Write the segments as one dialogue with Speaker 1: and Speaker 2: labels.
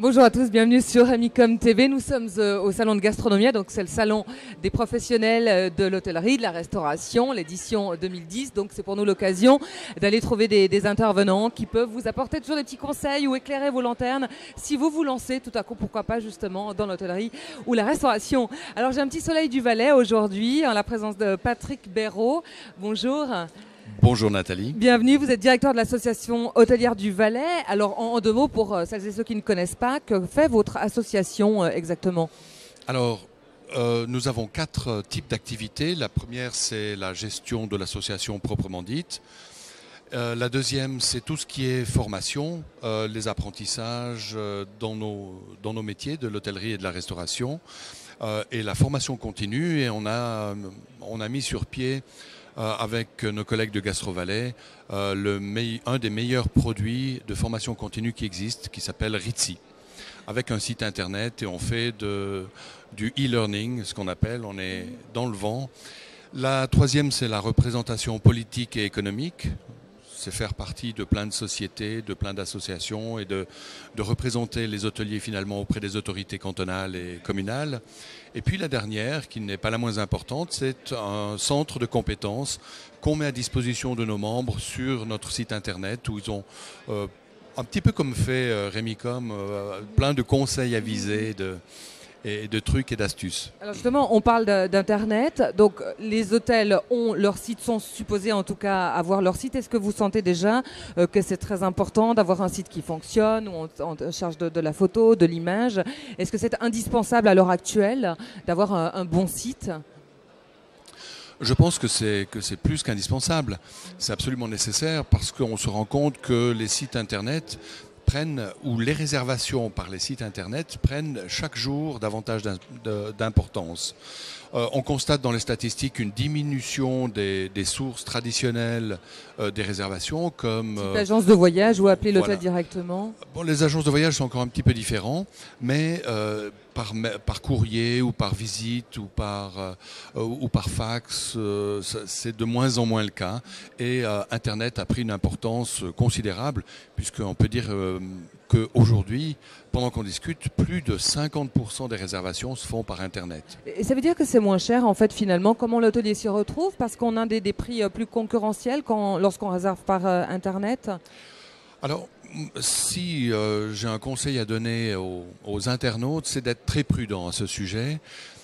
Speaker 1: Bonjour à tous, bienvenue sur Amicom TV. Nous sommes au salon de Gastronomia, donc c'est le salon des professionnels de l'hôtellerie, de la restauration, l'édition 2010. Donc c'est pour nous l'occasion d'aller trouver des intervenants qui peuvent vous apporter toujours des petits conseils ou éclairer vos lanternes si vous vous lancez tout à coup, pourquoi pas justement dans l'hôtellerie ou la restauration. Alors j'ai un petit soleil du Valais aujourd'hui en la présence de Patrick Béraud. Bonjour.
Speaker 2: Bonjour Nathalie.
Speaker 1: Bienvenue, vous êtes directeur de l'association hôtelière du Valais. Alors en deux mots, pour celles et ceux qui ne connaissent pas, que fait votre association exactement ?
Speaker 2: Alors, nous avons 4 types d'activités. La première, c'est la gestion de l'association proprement dite. La deuxième, c'est tout ce qui est formation, les apprentissages dans nos métiers de l'hôtellerie et de la restauration. Et la formation continue, et on a mis sur pied avec nos collègues de GastroValais, un des meilleurs produits de formation continue qui existe, qui s'appelle Ritzy, avec un site internet, et on fait du e-learning, ce qu'on appelle, on est dans le vent. La troisième, c'est la représentation politique et économique. C'est faire partie de plein de sociétés, de plein d'associations et de représenter les hôteliers finalement auprès des autorités cantonales et communales. Et puis la dernière, qui n'est pas la moins importante, c'est un centre de compétences qu'on met à disposition de nos membres sur notre site internet où ils ont, un petit peu comme fait Remicom, plein de conseils avisés et de trucs et d'astuces.
Speaker 1: Alors justement, on parle d'Internet. Donc les hôtels ont leur site, sont supposés en tout cas avoir leur site. Est-ce que vous sentez déjà que c'est très important d'avoir un site qui fonctionne, où on charge de la photo, de l'image? Est-ce que c'est indispensable à l'heure actuelle d'avoir un bon site?
Speaker 2: Je pense que c'est plus qu'indispensable. C'est absolument nécessaire parce qu'on se rend compte que les sites Internet ou les réservations par les sites Internet prennent chaque jour davantage d'importance. On constate dans les statistiques une diminution des sources traditionnelles des réservations comme...
Speaker 1: l'agence de voyage ou appeler l'hôtel
Speaker 2: voilà.
Speaker 1: directement.
Speaker 2: Bon, les agences de voyage sont encore un petit peu différents, mais par courrier ou par visite ou par fax, c'est de moins en moins le cas. Et Internet a pris une importance considérable, puisqu'on peut dire qu'aujourd'hui, pendant qu'on discute, plus de 50% des réservations se font par Internet.
Speaker 1: Et ça veut dire que c'est moins cher en fait finalement. Comment l'hôtelier s'y retrouve? Parce qu'on a des prix plus concurrentiels lorsqu'on réserve par Internet.
Speaker 2: Alors, si j'ai un conseil à donner aux internautes, c'est d'être très prudent à ce sujet,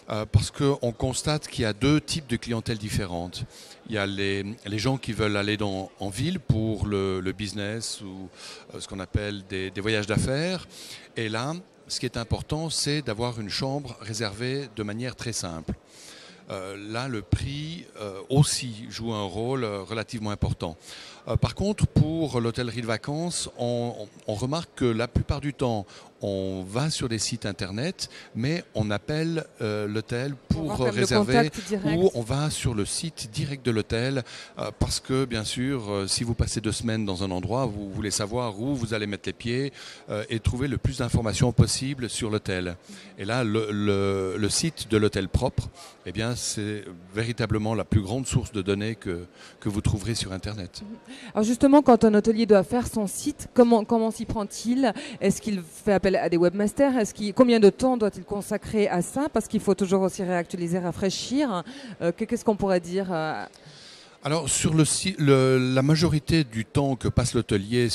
Speaker 2: parce qu'on constate qu'il y a 2 types de clientèle différentes. Il y a les gens qui veulent aller en ville pour le business ou ce qu'on appelle des voyages d'affaires. Et là, ce qui est important, c'est d'avoir une chambre réservée de manière très simple. Là, le prix aussi joue un rôle relativement important. Par contre, pour l'hôtellerie de vacances, on remarque que la plupart du temps, on va sur des sites internet, mais on appelle l'hôtel pour réserver, ou on va sur le site direct de l'hôtel, parce que bien sûr, si vous passez 2 semaines dans un endroit, vous voulez savoir où vous allez mettre les pieds et trouver le plus d'informations possible sur l'hôtel. Et là, le site de l'hôtel propre, eh bien, c'est véritablement la plus grande source de données que vous trouverez sur Internet.
Speaker 1: Alors justement, quand un hôtelier doit faire son site, comment s'y prend-il? Est-ce qu'il fait appel à des webmasters? Combien de temps doit-il consacrer à ça? Parce qu'il faut toujours aussi réactualiser, rafraîchir. Qu'est-ce qu'on pourrait dire?
Speaker 2: Alors, sur la majorité du temps que passe l'hôtelier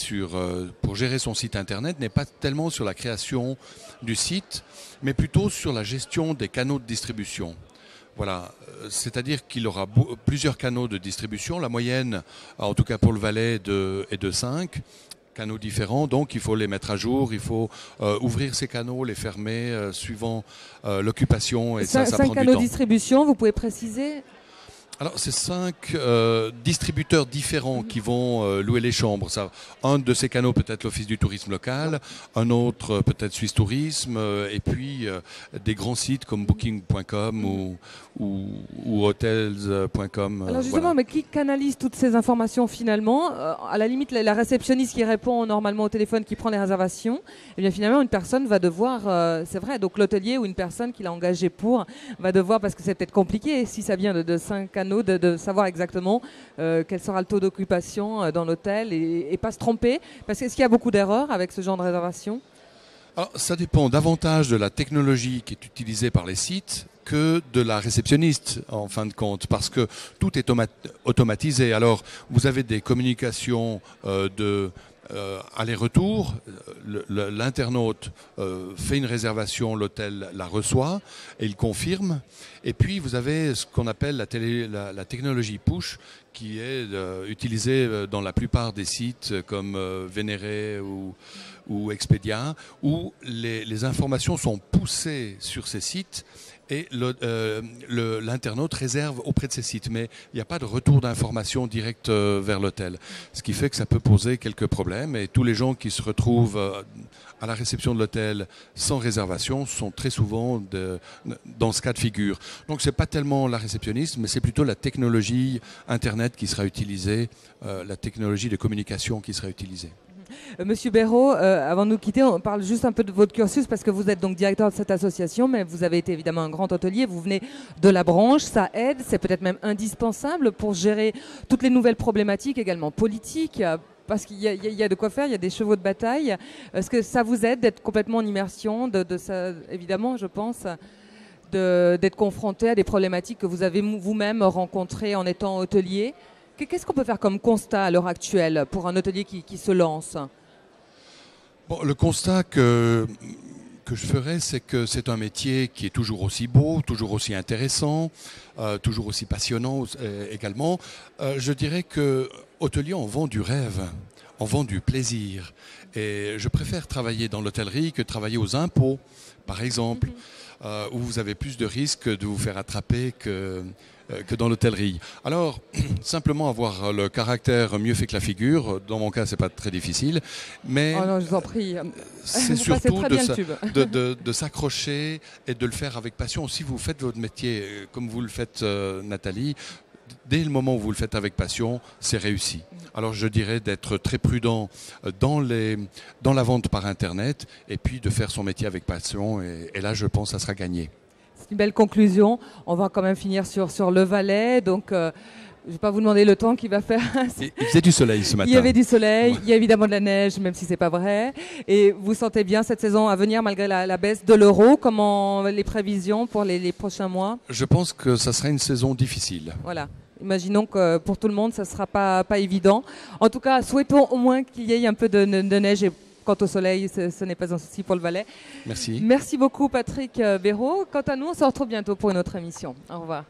Speaker 2: pour gérer son site Internet n'est pas tellement sur la création du site, mais plutôt sur la gestion des canaux de distribution. Voilà, c'est-à-dire qu'il aura plusieurs canaux de distribution. La moyenne, en tout cas pour le Valais, est de 5 canaux différents. Donc il faut les mettre à jour, il faut ouvrir ces canaux, les fermer suivant l'occupation. Et ça prend du temps.
Speaker 1: 5 canaux de distribution, vous pouvez préciser?
Speaker 2: Alors, c'est 5 distributeurs différents qui vont louer les chambres. Un de ces canaux peut être l'Office du tourisme local, un autre peut-être Suisse Tourisme, et puis des grands sites comme Booking.com ou Hotels.com.
Speaker 1: Alors justement,
Speaker 2: voilà.
Speaker 1: Mais qui canalise toutes ces informations finalement? À la limite, la réceptionniste qui répond normalement au téléphone, qui prend les réservations, eh bien finalement, une personne va devoir, c'est vrai, donc l'hôtelier ou une personne qui l'a engagé va devoir, parce que c'est peut-être compliqué, si ça vient de 5 canaux, de savoir exactement quel sera le taux d'occupation dans l'hôtel et pas se tromper. Parce que est-ce qu'il y a beaucoup d'erreurs avec ce genre de réservation?
Speaker 2: Alors, ça dépend davantage de la technologie qui est utilisée par les sites que de la réceptionniste, en fin de compte, parce que tout est automatisé. Alors, vous avez des communications aller-retour, l'internaute fait une réservation, l'hôtel la reçoit et il confirme. Et puis vous avez ce qu'on appelle la technologie push qui est utilisée dans la plupart des sites comme Venere ou Expedia, où les informations sont poussées sur ces sites et l'internaute réserve auprès de ces sites. Mais il n'y a pas de retour d'information directe vers l'hôtel. Ce qui fait que ça peut poser quelques problèmes. Et tous les gens qui se retrouvent à la réception de l'hôtel sans réservation sont très souvent dans ce cas de figure. Donc ce n'est pas tellement la réceptionniste, mais c'est plutôt la technologie Internet qui sera utilisée, la technologie de communication qui sera utilisée.
Speaker 1: Monsieur Béraud, avant de nous quitter, on parle juste un peu de votre cursus parce que vous êtes donc directeur de cette association, mais vous avez été évidemment un grand hôtelier, vous venez de la branche, ça aide, c'est peut-être même indispensable pour gérer toutes les nouvelles problématiques également politiques, parce qu'il y a de quoi faire, il y a des chevaux de bataille. Est-ce que ça vous aide d'être complètement en immersion, de ça, évidemment, je pense, d'être confronté à des problématiques que vous avez vous-même rencontrées en étant hôtelier? Qu'est-ce qu'on peut faire comme constat à l'heure actuelle pour un hôtelier qui se lance?
Speaker 2: Bon, le constat que je ferais, c'est que c'est un métier qui est toujours aussi beau, toujours aussi intéressant, toujours aussi passionnant également. Je dirais que hôtelier, on vend du rêve, on vend du plaisir. Et je préfère travailler dans l'hôtellerie que travailler aux impôts, par exemple, où vous avez plus de risques de vous faire attraper que dans l'hôtellerie. Alors, simplement avoir le caractère mieux fait que la figure, dans mon cas, c'est pas très difficile, mais
Speaker 1: oh non, je vous en prie.
Speaker 2: C'est surtout de s'accrocher et de le faire avec passion. Si vous faites votre métier comme vous le faites, Nathalie, dès le moment où vous le faites avec passion, c'est réussi. Alors je dirais d'être très prudent dans la vente par Internet et puis de faire son métier avec passion. Et là, je pense que ça sera gagné.
Speaker 1: C'est une belle conclusion. On va quand même finir sur le Valais. Donc, je ne vais pas vous demander le temps qu'il va faire.
Speaker 2: Il faisait du soleil ce matin.
Speaker 1: Il y avait du soleil, il y a évidemment de la neige, même si ce n'est pas vrai. Et vous sentez bien cette saison à venir malgré la baisse de l'euro? Comment les prévisions pour les prochains mois?
Speaker 2: Je pense que ça sera une saison difficile.
Speaker 1: Voilà. Imaginons que pour tout le monde, ça ne sera pas évident. En tout cas, souhaitons au moins qu'il y ait un peu de neige. Et quant au soleil, ce n'est pas un souci pour le Valais.
Speaker 2: Merci.
Speaker 1: Merci beaucoup, Patrick Béraud. Quant à nous, on se retrouve bientôt pour une autre émission. Au revoir.